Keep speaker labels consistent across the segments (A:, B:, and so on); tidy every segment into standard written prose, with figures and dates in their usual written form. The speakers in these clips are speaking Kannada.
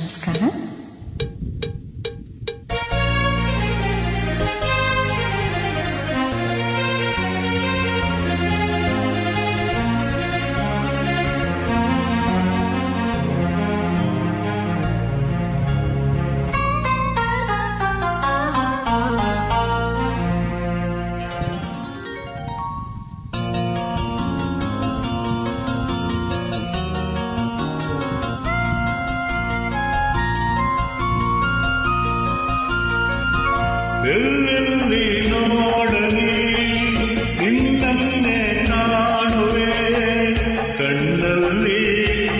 A: ನಮಸ್ಕಾರ.
B: ಎಲ್ಲೆಲ್ಲಿ ನೋಡಲಿ ನಿನ್ನನ್ನೇ ಕಾಣುವೆ, ಕಣ್ಣಲ್ಲಿ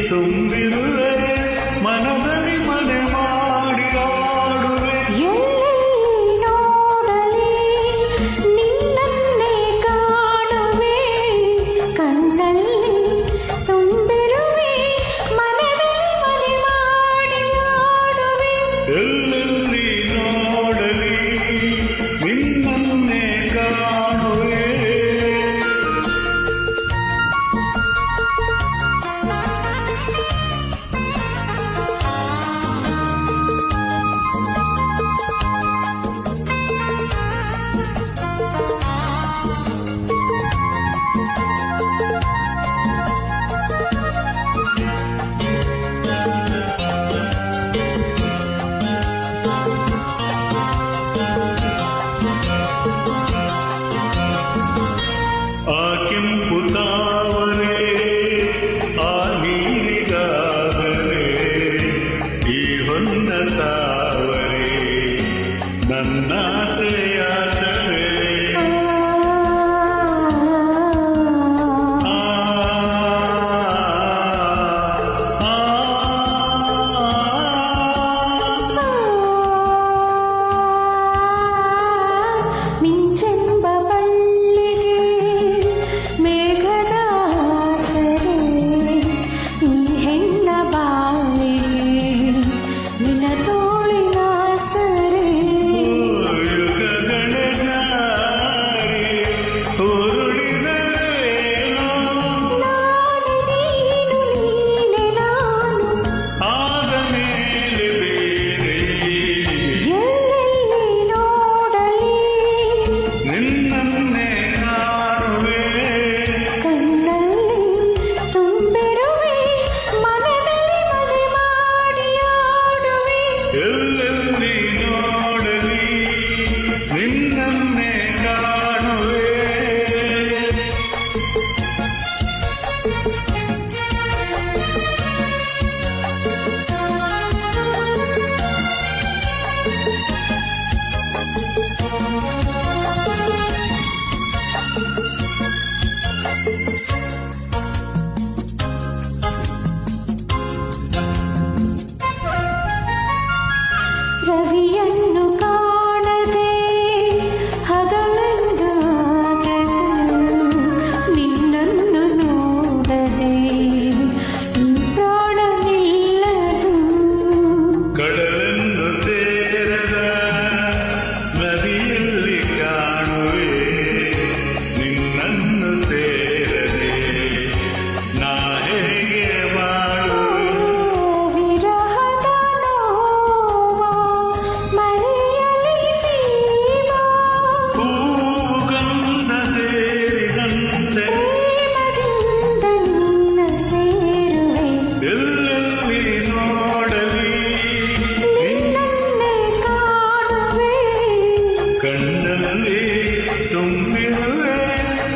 B: ತುಂಬಿರುವೆ, ಮನದಲ್ಲಿ ಮನೆ ಮಾಡಿ ಆಡುವೆ.
A: ಎಲ್ಲೆಲ್ಲಿ ನೋಡಲಿ ನಿನ್ನನ್ನೇ ಕಾಣುವೆ, ಕಣ್ಣಲ್ಲಿ ತುಂಬಿರುವೆ, ಮನದಲ್ಲಿ ಮನೆ ಮಾಡಿ ಆಡುವೆ.
B: ಎಲ್ಲೆಲ್ಲಿ ನೋಡಲಿ ನಿನ್ನನ್ನೇ ಕಾಣುವೆ. ಆ ಕೆಂಪು ತಾವರೆ ಆ ನೀರಿಗಾಗಲೇ ಈ ಹೊನ್ನ ತಾವರೆ ನನ್ನಾಸೆಯಾದರೆ.
A: ಮಿಂಚೆಂಬ ಬಳ್ಳಿಗೆ ಮೇಘದ ಆಸರೆ, ಈ ಹೆಣ್ಣ ಬಾಳಿಗೆ ನಿನ್ನ ತೋಳಿನ ಆಸರೆ. ನಾನು ನೀನು ನೀನೆ ನಾನು,
B: ಆದ ಮೇಲೆ ಬೇರೆ
A: ಎಲ್ಲೆಲ್ಲಿ ನೋಡಲಿ
B: ನಿನ್ನನ್ನೇ ಕಾಣುವೆ.
A: ಕಣ್ಣಲ್ಲಿ ತುಂಬಿರುವೆ, ಮನದಲ್ಲಿ ಮನೆ ಮಾಡಿ ಆಡುವೆ.
B: ಎಲ್ಲೆಲ್ಲಿ ನೋಡಲಿ ನಿನ್ನನ್ನೇ ಕಾಣುವೆ.
A: ರವಿಯನ್ನು ಕಾಣದೆ ಹಗಲೆಂದಾಗದು, ನಿನ್ನನ್ನು ನೋಡದೆ ಈ ಪ್ರಾಣ ನಿಲ್ಲದು.
B: ಕಡಲನ್ನು ಸೇರದ ನದಿಯಲ್ಲಿ ಕಾಣುವೆ, ನಿನ್ನನ್ನು ಸೇರದೆ ನಾ ಹೇಗೆ ಮಾಡುವೆ.
A: ವಿರಹದ ನೋವ ಮಳೆಯಲ್ಲಿ ಜೀವ,
B: ಹೂಗಂಧ ಸೇರಿದಂತೆ
A: ಪ್ರೇಮದಿಂದ ನಿನ್ನ ಸೇರುವೆ.
B: ಎಲ್ಲೆಲ್ಲಿ ನೋಡಲಿ
A: ನಿನ್ನನ್ನೇ ಕಾಣುವೆ,
B: ಕಣ್ಣಲ್ಲಿ ತುಂಬಿರುವೆ,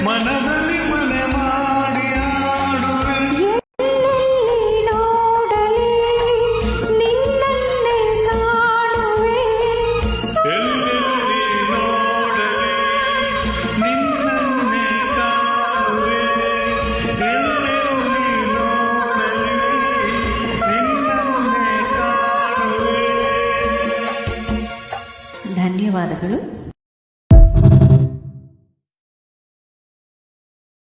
B: ಮನದಲ್ಲಿ ಮನೆ ಮಾಡಿ ಆಡುವೆ.
A: ಎಲ್ಲೆಲ್ಲಿ ನೋಡಲಿ ನಿನ್ನನ್ನೇ ಕಾಣುವೆ.
B: ಎಲ್ಲೆಲ್ಲಿ ನೋಡಲಿ ನಿನ್ನನ್ನೇ ಕಾಣುವೆ. ಎಲ್ಲೆಲ್ಲಿ ನೋಡಲಿ ನಿನ್ನನ್ನೇ ಕಾಣುವೆ.
A: ಧನ್ಯವಾದಗಳು.